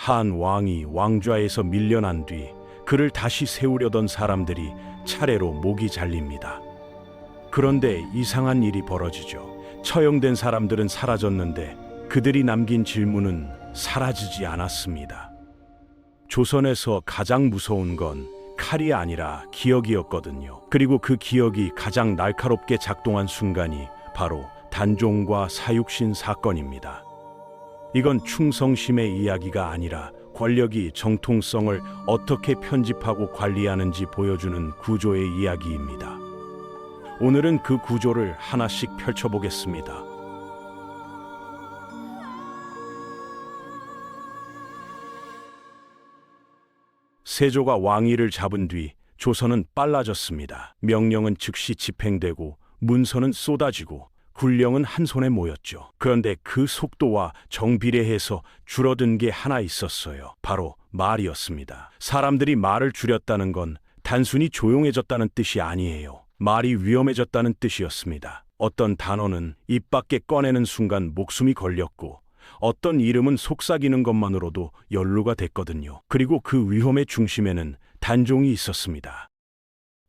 한 왕이 왕좌에서 밀려난 뒤 그를 다시 세우려던 사람들이 차례로 목이 잘립니다. 그런데 이상한 일이 벌어지죠. 처형된 사람들은 사라졌는데 그들이 남긴 질문은 사라지지 않았습니다. 조선에서 가장 무서운 건 칼이 아니라 기억이었거든요. 그리고 그 기억이 가장 날카롭게 작동한 순간이 바로 단종과 사육신 사건입니다. 이건 충성심의 이야기가 아니라 권력이 정통성을 어떻게 편집하고 관리하는지 보여주는 구조의 이야기입니다. 오늘은 그 구조를 하나씩 펼쳐보겠습니다. 세조가 왕위를 잡은 뒤 조선은 빨라졌습니다. 명령은 즉시 집행되고 문서는 쏟아지고 군령은 한 손에 모였죠. 그런데 그 속도와 정비례해서 줄어든 게 하나 있었어요. 바로 말이었습니다. 사람들이 말을 줄였다는 건 단순히 조용해졌다는 뜻이 아니에요. 말이 위험해졌다는 뜻이었습니다. 어떤 단어는 입 밖에 꺼내는 순간 목숨이 걸렸고 어떤 이름은 속삭이는 것만으로도 연루가 됐거든요. 그리고 그 위험의 중심에는 단종이 있었습니다.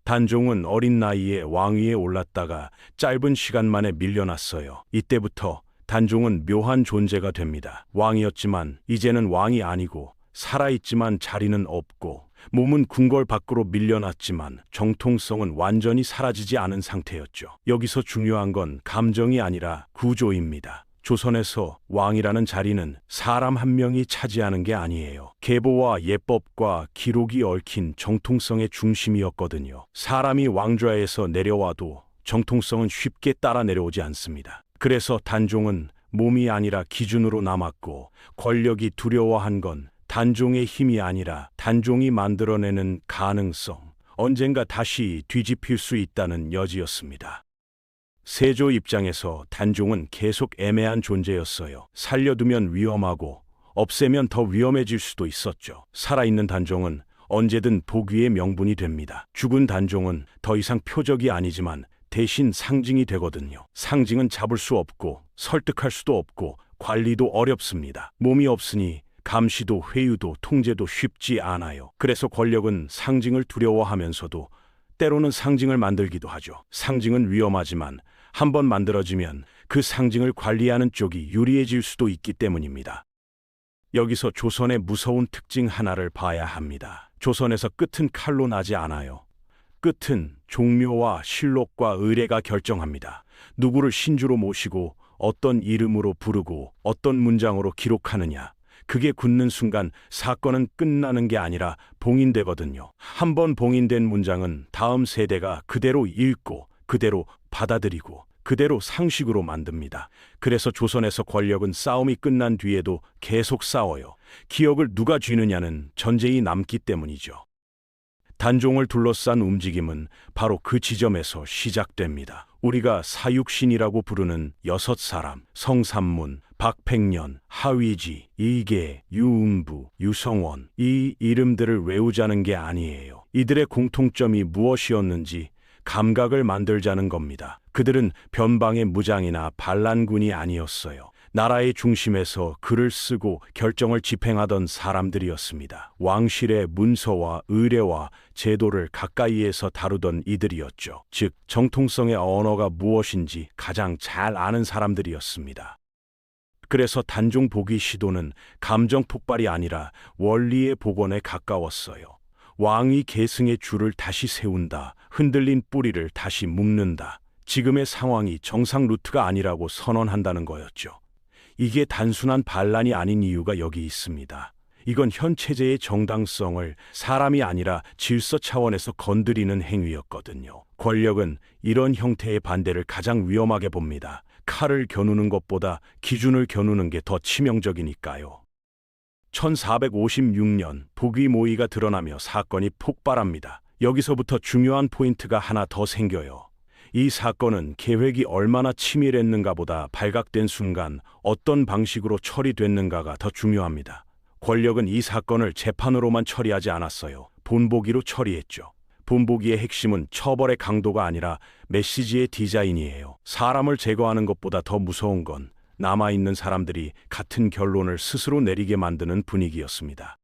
단종은 어린 나이에 왕위에 올랐다가 짧은 시간 만에 밀려났어요. 이때부터 단종은 묘한 존재가 됩니다. 왕이었지만 이제는 왕이 아니고 살아있지만 자리는 없고 몸은 궁궐 밖으로 밀려났지만 정통성은 완전히 사라지지 않은 상태였죠. 여기서 중요한 건 감정이 아니라 구조입니다. 조선에서 왕이라는 자리는 사람 한 명이 차지하는 게 아니에요. 계보와 예법과 기록이 얽힌 정통성의 중심이었거든요. 사람이 왕좌에서 내려와도 정통성은 쉽게 따라 내려오지 않습니다. 그래서 단종은 몸이 아니라 기준으로 남았고 권력이 두려워한 건 단종의 힘이 아니라 단종이 만들어내는 가능성, 언젠가 다시 뒤집힐 수 있다는 여지였습니다. 세조 입장에서 단종은 계속 애매한 존재였어요. 살려두면 위험하고 없애면 더 위험해질 수도 있었죠. 살아있는 단종은 언제든 복위의 명분이 됩니다. 죽은 단종은 더 이상 표적이 아니지만 대신 상징이 되거든요. 상징은 잡을 수 없고 설득할 수도 없고 관리도 어렵습니다. 몸이 없으니 감시도 회유도 통제도 쉽지 않아요. 그래서 권력은 상징을 두려워하면서도 때로는 상징을 만들기도 하죠. 상징은 위험하지만 한번 만들어지면 그 상징을 관리하는 쪽이 유리해질 수도 있기 때문입니다. 여기서 조선의 무서운 특징 하나를 봐야 합니다. 조선에서 끝은 칼로 나지 않아요. 끝은 종묘와 실록과 의례가 결정합니다. 누구를 신주로 모시고 어떤 이름으로 부르고 어떤 문장으로 기록하느냐. 그게 굳는 순간 사건은 끝나는 게 아니라 봉인되거든요. 한번 봉인된 문장은 다음 세대가 그대로 읽고 그대로 받아들이고 그대로 상식으로 만듭니다. 그래서 조선에서 권력은 싸움이 끝난 뒤에도 계속 싸워요. 기억을 누가 쥐느냐는 전제이 남기 때문이죠. 단종을 둘러싼 움직임은 바로 그 지점에서 시작됩니다. 우리가 사육신이라고 부르는 6사람, 성삼문, 박팽년, 하위지, 이계, 유음부, 유성원, 이 이름들을 외우자는 게 아니에요. 이들의 공통점이 무엇이었는지 감각을 만들자는 겁니다. 그들은 변방의 무장이나 반란군이 아니었어요. 나라의 중심에서 글을 쓰고 결정을 집행하던 사람들이었습니다. 왕실의 문서와 의례와 제도를 가까이에서 다루던 이들이었죠. 즉, 정통성의 언어가 무엇인지 가장 잘 아는 사람들이었습니다. 그래서 단종 복위 시도는 감정 폭발이 아니라 원리의 복원에 가까웠어요. 왕이 계승의 줄을 다시 세운다. 흔들린 뿌리를 다시 묶는다. 지금의 상황이 정상 루트가 아니라고 선언한다는 거였죠. 이게 단순한 반란이 아닌 이유가 여기 있습니다. 이건 현 체제의 정당성을 사람이 아니라 질서 차원에서 건드리는 행위였거든요. 권력은 이런 형태의 반대를 가장 위험하게 봅니다. 칼을 겨누는 것보다 기준을 겨누는 게 더 치명적이니까요. 1456년 복위 모의가 드러나며 사건이 폭발합니다. 여기서부터 중요한 포인트가 하나 더 생겨요. 이 사건은 계획이 얼마나 치밀했는가 보다 발각된 순간 어떤 방식으로 처리됐는가가 더 중요합니다. 권력은 이 사건을 재판으로만 처리하지 않았어요. 본보기로 처리했죠. 본보기의 핵심은 처벌의 강도가 아니라 메시지의 디자인이에요. 사람을 제거하는 것보다 더 무서운 건 남아있는 사람들이 같은 결론을 스스로 내리게 만드는 분위기였습니다.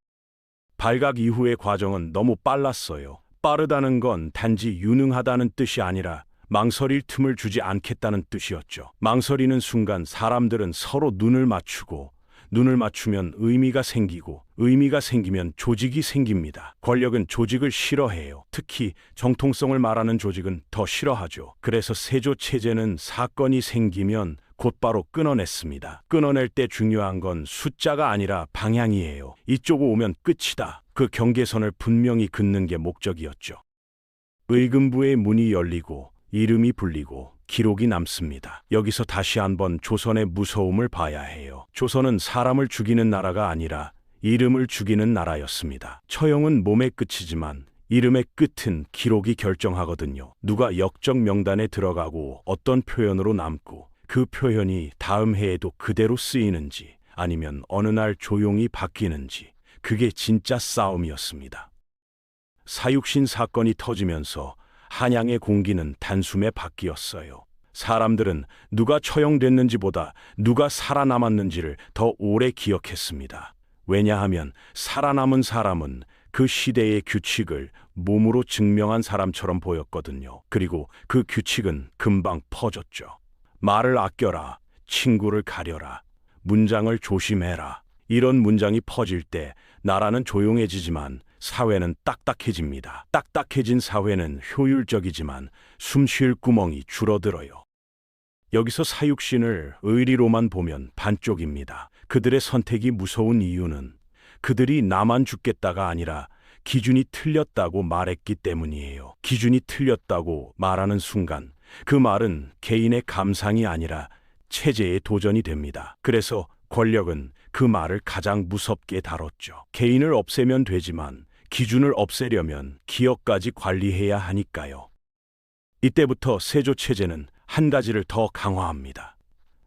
발각 이후의 과정은 너무 빨랐어요. 빠르다는 건 단지 유능하다는 뜻이 아니라 망설일 틈을 주지 않겠다는 뜻이었죠. 망설이는 순간 사람들은 서로 눈을 맞추고, 눈을 맞추면 의미가 생기고, 의미가 생기면 조직이 생깁니다. 권력은 조직을 싫어해요. 특히 정통성을 말하는 조직은 더 싫어하죠. 그래서 세조 체제는 사건이 생기면 곧바로 끊어냈습니다. 끊어낼 때 중요한 건 숫자가 아니라 방향이에요. 이쪽으로 오면 끝이다. 그 경계선을 분명히 긋는 게 목적이었죠. 의금부의 문이 열리고 이름이 불리고 기록이 남습니다. 여기서 다시 한번 조선의 무서움을 봐야 해요. 조선은 사람을 죽이는 나라가 아니라 이름을 죽이는 나라였습니다. 처형은 몸의 끝이지만 이름의 끝은 기록이 결정하거든요. 누가 역적 명단에 들어가고 어떤 표현으로 남고 그 표현이 다음 해에도 그대로 쓰이는지 아니면 어느 날 조용히 바뀌는지, 그게 진짜 싸움이었습니다. 사육신 사건이 터지면서 한양의 공기는 단숨에 바뀌었어요. 사람들은 누가 처형됐는지보다 누가 살아남았는지를 더 오래 기억했습니다. 왜냐하면 살아남은 사람은 그 시대의 규칙을 몸으로 증명한 사람처럼 보였거든요. 그리고 그 규칙은 금방 퍼졌죠. 말을 아껴라, 친구를 가려라, 문장을 조심해라. 이런 문장이 퍼질 때 나라는 조용해지지만 사회는 딱딱해집니다. 딱딱해진 사회는 효율적이지만 숨 쉴 구멍이 줄어들어요. 여기서 사육신을 의리로만 보면 반쪽입니다. 그들의 선택이 무서운 이유는 그들이 나만 죽겠다가 아니라 기준이 틀렸다고 말했기 때문이에요. 기준이 틀렸다고 말하는 순간 그 말은 개인의 감상이 아니라 체제의 도전이 됩니다. 그래서 권력은 그 말을 가장 무섭게 다뤘죠. 개인을 없애면 되지만 기준을 없애려면 기업까지 관리해야 하니까요. 이때부터 세조 체제는 한 가지를 더 강화합니다.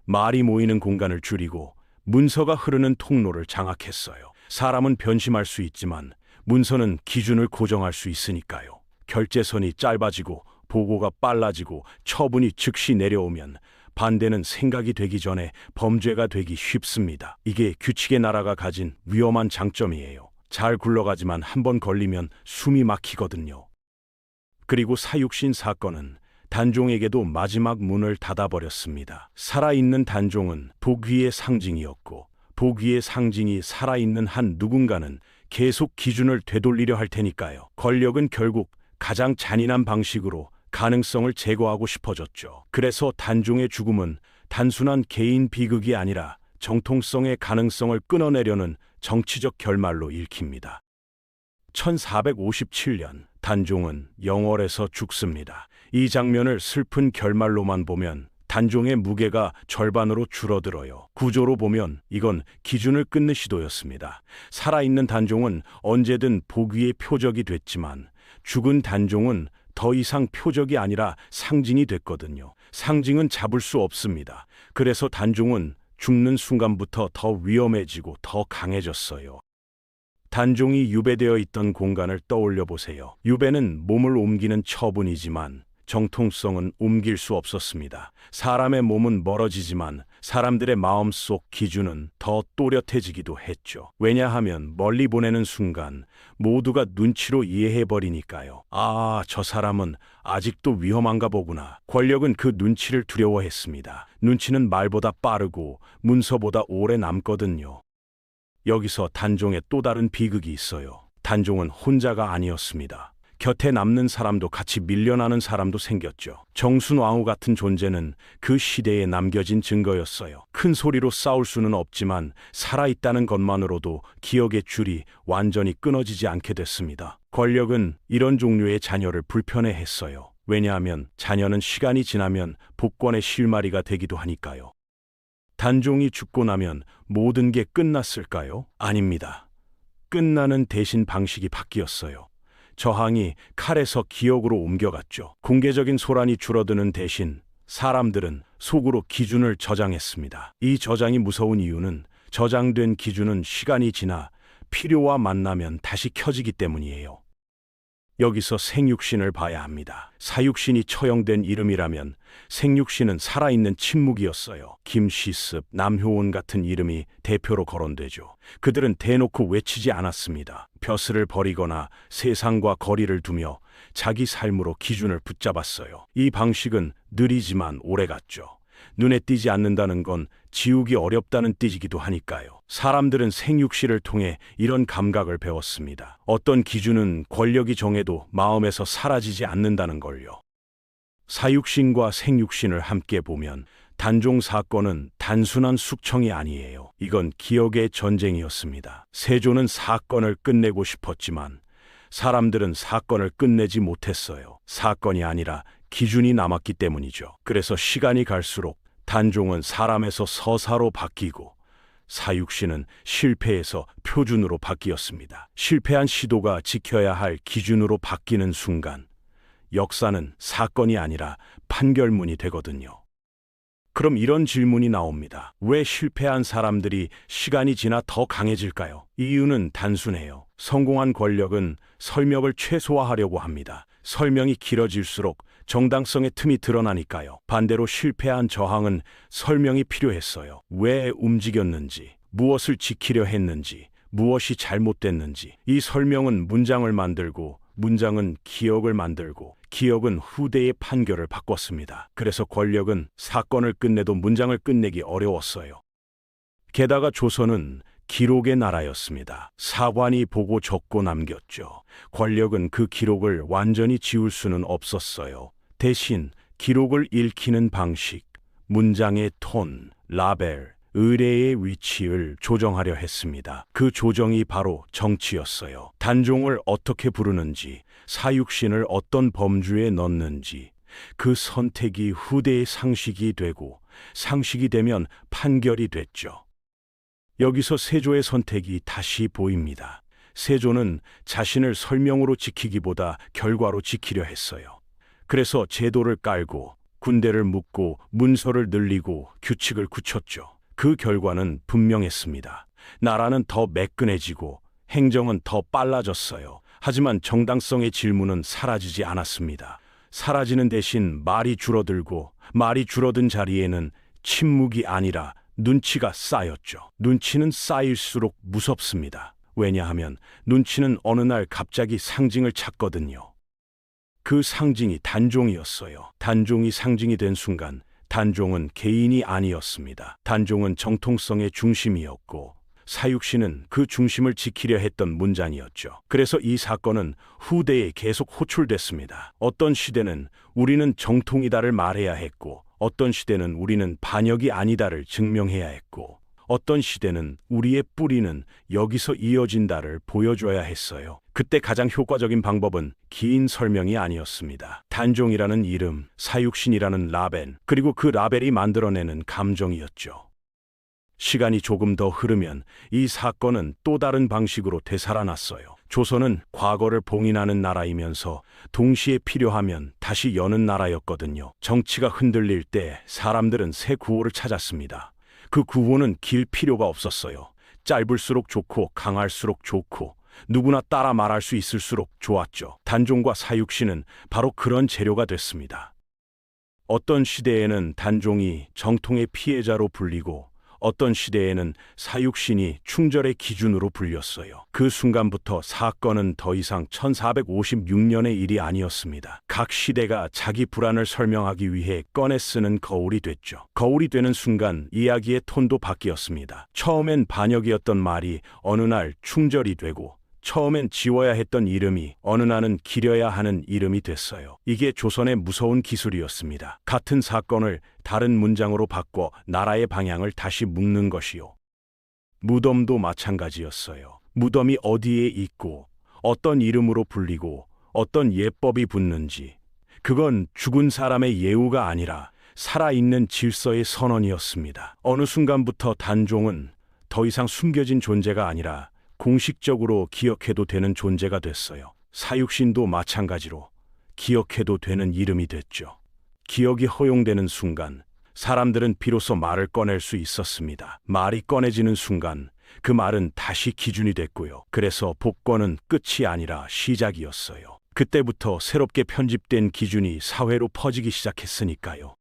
말이 모이는 공간을 줄이고 문서가 흐르는 통로를 장악했어요. 사람은 변심할 수 있지만 문서는 기준을 고정할 수 있으니까요. 결재선이 짧아지고 보고가 빨라지고 처분이 즉시 내려오면 반대는 생각이 되기 전에 범죄가 되기 쉽습니다. 이게 규칙의 나라가 가진 위험한 장점이에요. 잘 굴러가지만 한번 걸리면 숨이 막히거든요. 그리고 사육신 사건은 단종에게도 마지막 문을 닫아버렸습니다. 살아있는 단종은 복위의 상징이었고 복위의 상징이 살아있는 한 누군가는 계속 기준을 되돌리려 할 테니까요. 권력은 결국 가장 잔인한 방식으로 가능성을 제거하고 싶어졌죠. 그래서 단종의 죽음은 단순한 개인 비극이 아니라 정통성의 가능성을 끊어내려는 정치적 결말로 읽힙니다. 1457년 단종은 영월에서 죽습니다. 이 장면을 슬픈 결말로만 보면 단종의 무게가 절반으로 줄어들어요. 구조로 보면 이건 기준을 끊는 시도였습니다. 살아있는 단종은 언제든 복위의 표적이 됐지만 죽은 단종은 더 이상 표적이 아니라 상징이 됐거든요. 상징은 잡을 수 없습니다. 그래서 단종은 죽는 순간부터 더 위험해지고 더 강해졌어요. 단종이 유배되어 있던 공간을 떠올려 보세요. 유배는 몸을 옮기는 처분이지만 정통성은 옮길 수 없었습니다. 사람의 몸은 멀어지지만 사람들의 마음속 기준은 더 또렷해지기도 했죠. 왜냐하면 멀리 보내는 순간 모두가 눈치로 이해해버리니까요. 아, 저 사람은 아직도 위험한가 보구나. 권력은 그 눈치를 두려워했습니다. 눈치는 말보다 빠르고 문서보다 오래 남거든요. 여기서 단종의 또 다른 비극이 있어요. 단종은 혼자가 아니었습니다. 곁에 남는 사람도 같이 밀려나는 사람도 생겼죠. 정순왕후 같은 존재는 그 시대에 남겨진 증거였어요. 큰 소리로 싸울 수는 없지만 살아있다는 것만으로도 기억의 줄이 완전히 끊어지지 않게 됐습니다. 권력은 이런 종류의 자녀를 불편해했어요. 왜냐하면 자녀는 시간이 지나면 복권의 실마리가 되기도 하니까요. 단종이 죽고 나면 모든 게 끝났을까요? 아닙니다. 끝나는 대신 방식이 바뀌었어요. 저항이 칼에서 기억으로 옮겨갔죠. 공개적인 소란이 줄어드는 대신 사람들은 속으로 기준을 저장했습니다. 이 저장이 무서운 이유는 저장된 기준은 시간이 지나 필요와 만나면 다시 켜지기 때문이에요. 여기서 생육신을 봐야 합니다. 사육신이 처형된 이름이라면 생육신은 살아있는 침묵이었어요. 김시습, 남효원 같은 이름이 대표로 거론되죠. 그들은 대놓고 외치지 않았습니다. 벼슬을 버리거나 세상과 거리를 두며 자기 삶으로 기준을 붙잡았어요. 이 방식은 느리지만 오래갔죠. 눈에 띄지 않는다는 건 지우기 어렵다는 뜻이기도 하니까요. 사람들은 생육신을 통해 이런 감각을 배웠습니다. 어떤 기준은 권력이 정해도 마음에서 사라지지 않는다는 걸요. 사육신과 생육신을 함께 보면 단종 사건은 단순한 숙청이 아니에요. 이건 기억의 전쟁이었습니다. 세조는 사건을 끝내고 싶었지만 사람들은 사건을 끝내지 못했어요. 사건이 아니라 기준이 남았기 때문이죠. 그래서 시간이 갈수록 단종은 사람에서 서사로 바뀌고 사육신은 실패에서 표준으로 바뀌었습니다. 실패한 시도가 지켜야 할 기준으로 바뀌는 순간 역사는 사건이 아니라 판결문이 되거든요. 그럼 이런 질문이 나옵니다. 왜 실패한 사람들이 시간이 지나 더 강해질까요? 이유는 단순해요. 성공한 권력은 설명을 최소화하려고 합니다. 설명이 길어질수록 정당성의 틈이 드러나니까요. 반대로 실패한 저항은 설명이 필요했어요. 왜 움직였는지, 무엇을 지키려 했는지, 무엇이 잘못됐는지. 이 설명은 문장을 만들고 문장은 기억을 만들고 기억은 후대의 판결을 바꿨습니다. 그래서 권력은 사건을 끝내도 문장을 끝내기 어려웠어요. 게다가 조선은 기록의 나라였습니다. 사관이 보고 적고 남겼죠. 권력은 그 기록을 완전히 지울 수는 없었어요. 대신 기록을 읽히는 방식, 문장의 톤, 라벨, 의례의 위치를 조정하려 했습니다. 그 조정이 바로 정치였어요. 단종을 어떻게 부르는지, 사육신을 어떤 범주에 넣는지, 그 선택이 후대의 상식이 되고 상식이 되면 판결이 됐죠. 여기서 세조의 선택이 다시 보입니다. 세조는 자신을 설명으로 지키기보다 결과로 지키려 했어요. 그래서 제도를 깔고 군대를 묶고 문서를 늘리고 규칙을 굳혔죠. 그 결과는 분명했습니다. 나라는 더 매끈해지고 행정은 더 빨라졌어요. 하지만 정당성의 질문은 사라지지 않았습니다. 사라지는 대신 말이 줄어들고 말이 줄어든 자리에는 침묵이 아니라 눈치가 쌓였죠. 눈치는 쌓일수록 무섭습니다. 왜냐하면 눈치는 어느 날 갑자기 상징을 찾거든요. 그 상징이 단종이었어요. 단종이 상징이 된 순간 단종은 개인이 아니었습니다. 단종은 정통성의 중심이었고 사육신은 그 중심을 지키려 했던 문장이었죠. 그래서 이 사건은 후대에 계속 호출됐습니다. 어떤 시대는 우리는 정통이다를 말해야 했고 어떤 시대는 우리는 반역이 아니다를 증명해야 했고 어떤 시대는 우리의 뿌리는 여기서 이어진다를 보여줘야 했어요. 그때 가장 효과적인 방법은 긴 설명이 아니었습니다. 단종이라는 이름, 사육신이라는 라벨, 그리고 그 라벨이 만들어내는 감정이었죠. 시간이 조금 더 흐르면 이 사건은 또 다른 방식으로 되살아났어요. 조선은 과거를 봉인하는 나라이면서 동시에 필요하면 다시 여는 나라였거든요. 정치가 흔들릴 때 사람들은 새 구호를 찾았습니다. 그 구호는 길 필요가 없었어요. 짧을수록 좋고 강할수록 좋고 누구나 따라 말할 수 있을수록 좋았죠. 단종과 사육신은 바로 그런 재료가 됐습니다. 어떤 시대에는 단종이 정통의 피해자로 불리고 어떤 시대에는 사육신이 충절의 기준으로 불렸어요. 그 순간부터 사건은 더 이상 1456년의 일이 아니었습니다. 각 시대가 자기 불안을 설명하기 위해 꺼내 쓰는 거울이 됐죠. 거울이 되는 순간 이야기의 톤도 바뀌었습니다. 처음엔 반역이었던 말이 어느 날 충절이 되고 처음엔 지워야 했던 이름이 어느 날은 기려야 하는 이름이 됐어요. 이게 조선의 무서운 기술이었습니다. 같은 사건을 다른 문장으로 바꿔 나라의 방향을 다시 묶는 것이요. 무덤도 마찬가지였어요. 무덤이 어디에 있고 어떤 이름으로 불리고 어떤 예법이 붙는지 그건 죽은 사람의 예우가 아니라 살아있는 질서의 선언이었습니다. 어느 순간부터 단종은 더 이상 숨겨진 존재가 아니라 공식적으로 기억해도 되는 존재가 됐어요. 사육신도 마찬가지로 기억해도 되는 이름이 됐죠. 기억이 허용되는 순간 사람들은 비로소 말을 꺼낼 수 있었습니다. 말이 꺼내지는 순간 그 말은 다시 기준이 됐고요. 그래서 복권은 끝이 아니라 시작이었어요. 그때부터 새롭게 편집된 기준이 사회로 퍼지기 시작했으니까요.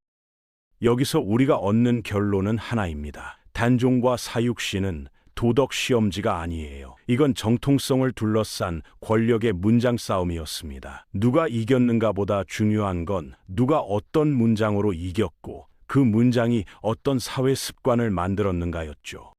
여기서 우리가 얻는 결론은 하나입니다. 단종과 사육신은 도덕 시험지가 아니에요. 이건 정통성을 둘러싼 권력의 문장 싸움이었습니다. 누가 이겼는가 보다 중요한 건 누가 어떤 문장으로 이겼고 그 문장이 어떤 사회 습관을 만들었는가였죠.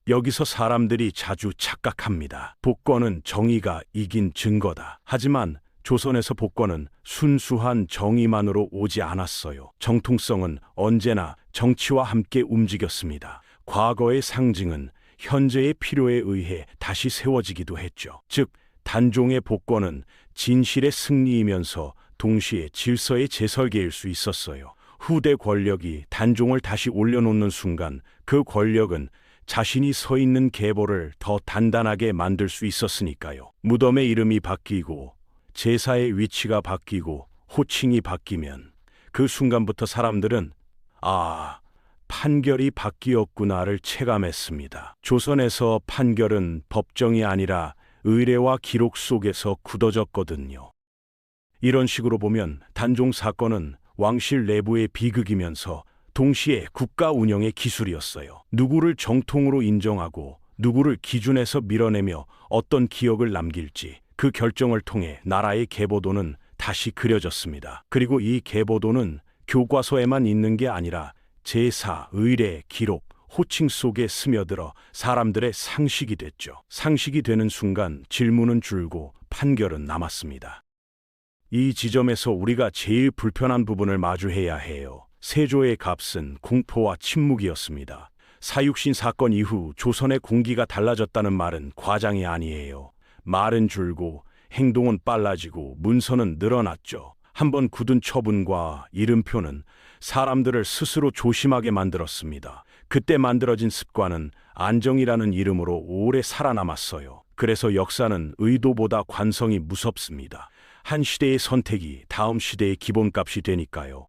여기서 사람들이 자주 착각합니다. 복권은 정의가 이긴 증거다. 하지만 조선에서 복권은 순수한 정의만으로 오지 않았어요. 정통성은 언제나 정치와 함께 움직였습니다. 과거의 상징은 현재의 필요에 의해 다시 세워지기도 했죠. 즉, 단종의 복권은 진실의 승리이면서 동시에 질서의 재설계일 수 있었어요. 후대 권력이 단종을 다시 올려놓는 순간 그 권력은 자신이 서 있는 계보를 더 단단하게 만들 수 있었으니까요. 무덤의 이름이 바뀌고 제사의 위치가 바뀌고 호칭이 바뀌면 그 순간부터 사람들은 판결이 바뀌었구나를 체감했습니다. 조선에서 판결은 법정이 아니라 의례와 기록 속에서 굳어졌거든요. 이런 식으로 보면 단종 사건은 왕실 내부의 비극이면서 동시에 국가 운영의 기술이었어요. 누구를 정통으로 인정하고 누구를 기준에서 밀어내며 어떤 기억을 남길지 그 결정을 통해 나라의 계보도는 다시 그려졌습니다. 그리고 이 계보도는 교과서에만 있는 게 아니라 제사, 의례, 기록, 호칭 속에 스며들어 사람들의 상식이 됐죠. 상식이 되는 순간 질문은 줄고 판결은 남았습니다. 이 지점에서 우리가 제일 불편한 부분을 마주해야 해요. 세조의 값은 공포와 침묵이었습니다. 사육신 사건 이후 조선의 공기가 달라졌다는 말은 과장이 아니에요. 말은 줄고 행동은 빨라지고 문서는 늘어났죠. 한번 굳은 처분과 이름표는 사람들을 스스로 조심하게 만들었습니다. 그때 만들어진 습관은 안정이라는 이름으로 오래 살아남았어요. 그래서 역사는 의도보다 관성이 무섭습니다. 한 시대의 선택이 다음 시대의 기본값이 되니까요.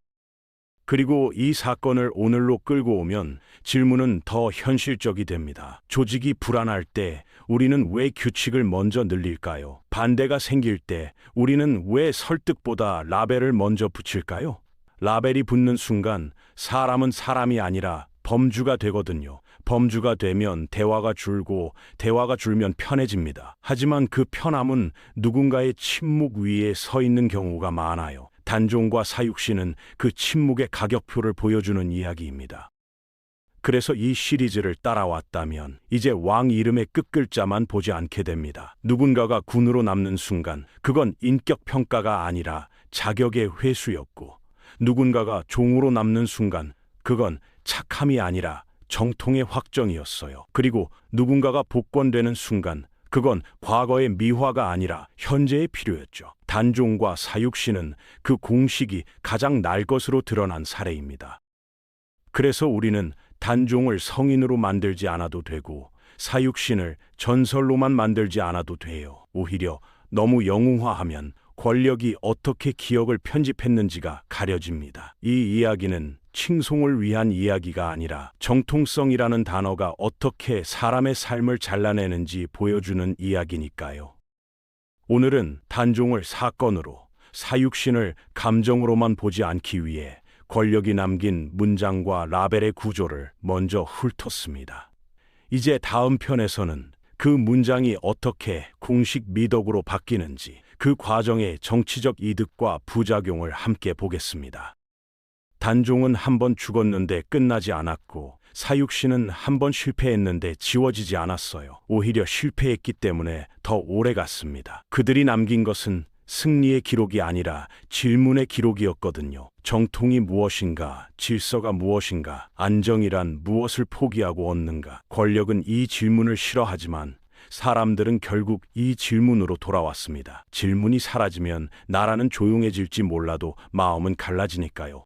그리고 이 사건을 오늘로 끌고 오면 질문은 더 현실적이 됩니다. 조직이 불안할 때 우리는 왜 규칙을 먼저 늘릴까요? 반대가 생길 때 우리는 왜 설득보다 라벨을 먼저 붙일까요? 라벨이 붙는 순간 사람은 사람이 아니라 범주가 되거든요. 범주가 되면 대화가 줄고 대화가 줄면 편해집니다. 하지만 그 편함은 누군가의 침묵 위에 서 있는 경우가 많아요. 단종과 사육신은 그 침묵의 가격표를 보여주는 이야기입니다. 그래서 이 시리즈를 따라왔다면 이제 왕 이름의 끝글자만 보지 않게 됩니다. 누군가가 군으로 남는 순간 그건 인격 평가가 아니라 자격의 회수였고, 누군가가 종으로 남는 순간 그건 착함이 아니라 정통의 확정이었어요. 그리고 누군가가 복권되는 순간 그건 과거의 미화가 아니라 현재의 필요였죠. 단종과 사육신은 그 공식이 가장 날 것으로 드러난 사례입니다. 그래서 우리는 단종을 성인으로 만들지 않아도 되고 사육신을 전설로만 만들지 않아도 돼요. 오히려 너무 영웅화하면 권력이 어떻게 기억을 편집했는지가 가려집니다. 이 이야기는 칭송을 위한 이야기가 아니라 정통성이라는 단어가 어떻게 사람의 삶을 잘라내는지 보여주는 이야기니까요. 오늘은 단종을 사건으로, 사육신을 감정으로만 보지 않기 위해 권력이 남긴 문장과 라벨의 구조를 먼저 훑었습니다. 이제 다음 편에서는 그 문장이 어떻게 공식 미덕으로 바뀌는지, 그 과정의 정치적 이득과 부작용을 함께 보겠습니다. 단종은 한 번 죽었는데 끝나지 않았고 사육신은 한 번 실패했는데 지워지지 않았어요. 오히려 실패했기 때문에 더 오래 갔습니다. 그들이 남긴 것은 승리의 기록이 아니라 질문의 기록이었거든요. 정통이 무엇인가? 질서가 무엇인가? 안정이란 무엇을 포기하고 얻는가? 권력은 이 질문을 싫어하지만 사람들은 결국 이 질문으로 돌아왔습니다. 질문이 사라지면 나라는 조용해질지 몰라도 마음은 갈라지니까요.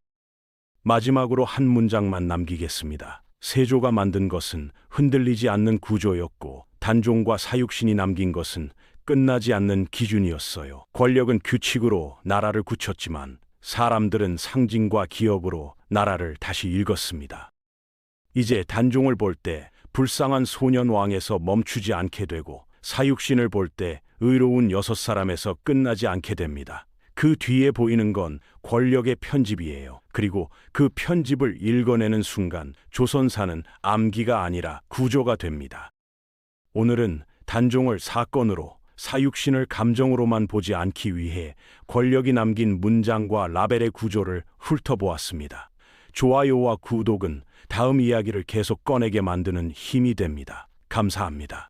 마지막으로 한 문장만 남기겠습니다. 세조가 만든 것은 흔들리지 않는 구조였고 단종과 사육신이 남긴 것은 끝나지 않는 기준이었어요. 권력은 규칙으로 나라를 굳혔지만 사람들은 상징과 기억으로 나라를 다시 읽었습니다. 이제 단종을 볼 때 불쌍한 소년 왕에서 멈추지 않게 되고 사육신을 볼 때 의로운 6사람에서 끝나지 않게 됩니다. 그 뒤에 보이는 건 권력의 편집이에요. 그리고 그 편집을 읽어내는 순간 조선사는 암기가 아니라 구조가 됩니다. 오늘은 단종을 사건으로, 사육신을 감정으로만 보지 않기 위해 권력이 남긴 문장과 라벨의 구조를 훑어보았습니다. 좋아요와 구독은 다음 이야기를 계속 꺼내게 만드는 힘이 됩니다. 감사합니다.